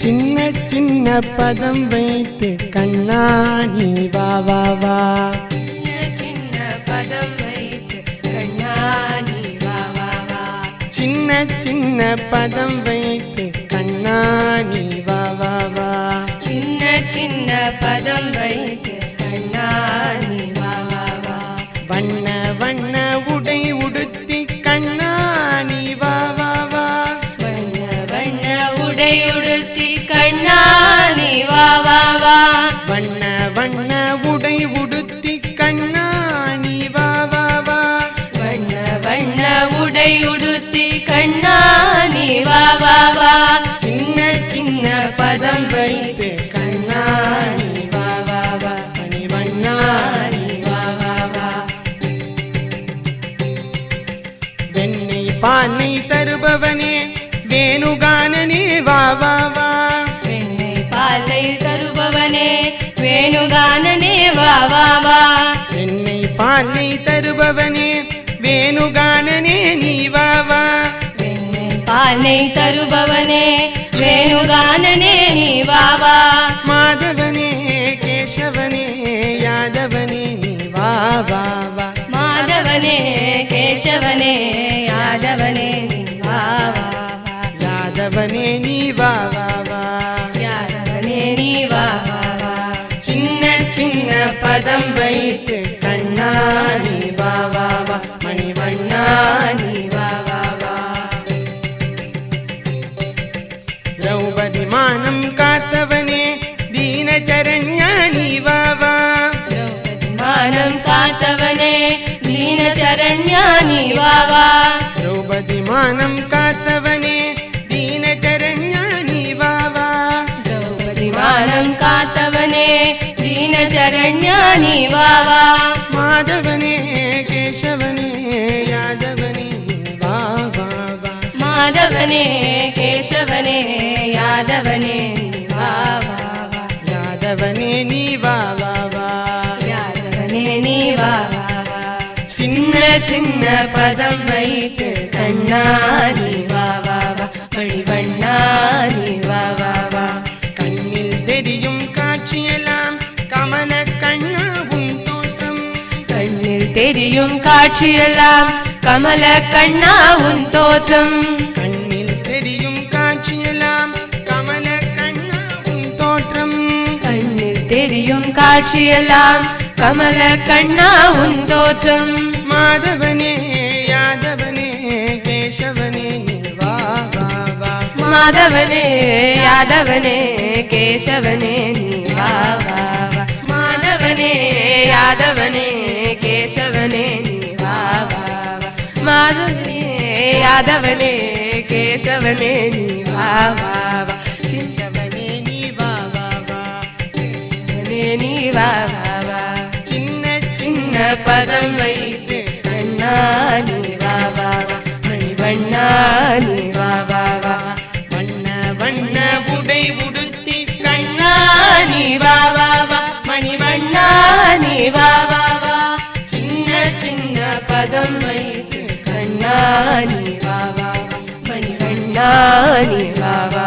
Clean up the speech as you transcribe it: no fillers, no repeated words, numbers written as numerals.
சின்ன சின்ன பதம் வைத்து கண்ணா நீ வா வா வா. சின்ன பதம் வைத்து கண்ணா நீ வா வா வா. சின்ன சின்ன பதம் வைத்து கண்ணா நீ வா வா வா. சின்ன சின்ன பதம் வைத்து கண்ணா நீ வா வா வா. வண்ண வண்ண உடை உடுத்தி கண்ணா நீ வா வா வா. வண்ண வண்ண உடை உடுத்தி கண்ணா நீ வா வா வா. வண்ண வண்ண உடை உடுத்தி கண்ணா நீ வா வா வா. வண்ண வண்ண உடை உடுத்தி கண்ணா நீ வா வா வா. சின்ன சின்ன பதம் வைத்து கண்ணா நீ வா வா வா. மணிவண்ணா நீ வா வா வா. வெண்ணெய் பாலை தருபவனே வேணுகானனே வா வா வா. வெண்ணெய் பாலை தருபவனே வேணுகானனே வா வா வா. வெண்ணெய் பாலை தருபவனே வேணுகானனே நீ வா வா. வெண்ணெய் பாலை தருபவனே வேணுகானனே நீ வா வா. மாதவனே கேசவனே யாதவனே நீ வா வா வா. மாதவனே கேசவனே யாதவனே நீ வா வா வா. யாதவனே நீ வா வா வா. யாதவனே நீ வா வா வா. சின்ன சின்ன பதம் வைத்து கண்ணா நீ வா வா வா. மணிவண்ணா நீ வா வா வா. திரௌபதி மானம் காத்தவனே தீனச்சரண்யா நீ வா வா. திரௌபதி மானம் காத்தவனே தீனச்சரண்யா நீ வா வா. திரௌபதி மானம் காத்தவனே தீனச்சரண்யா நீ வா வா. திரௌபதி மானம் காத்தவனே தீனச்சரண்யா நீ வா வா. மாதவனே கேசவனே யாதவனே நீ வா வா வா. மாதவனே கேசவனே யாதவனே நீ வா வா வா. யாதவனே நீ வா வா வா. யாதவனே நீ வா வா வா. சின்ன சின்ன பதம் வைத்து கண்ணா நீ வா வா வா. மணிவண்ணா நீ வா வா வா. கண்ணில் தெரியும் காட்சியெல்லாம் கமல கண்ணா உன் தோற்றம். கண்ணில் தெரியும் காட்சியெல்லாம் கமல கண்ணா உன் தோற்றம். கண்ணில் தெரியும் காட்சியெல்லாம் கமல கண்ணா உன் தோற்றம். கண்ணில் தெரியும் காட்சியெல்லாம் கமல கண்ணா உன் தோற்றம். மாதவனே யாதவனே கேசவனே நீ வா வா வா. மாதவனே யாதவனே கேசவனே நீ வா வா வா. மாதவனே யாதவனே கேசவனே நீ வா வா வா. மாதவனே யாதவனே கேசவனே நீ வா வா வா. கேசவனே நீ வா வா வா. கேசவனே நீ வா வா வா. சின்ன சின்ன பதம் வைத்து கண்ணா நீ வா வா வா. மணிவண்ணா நீ வா வா வா. வண்ண வண்ண உடை உடுத்தி கண்ணா நீ வா வா வா. மணிவண்ணா நீ வா வா வா. சின்ன சின்ன பதம் வைத்து கண்ணா நீ வா வா வா. மணிவண்ணா நீ வா வா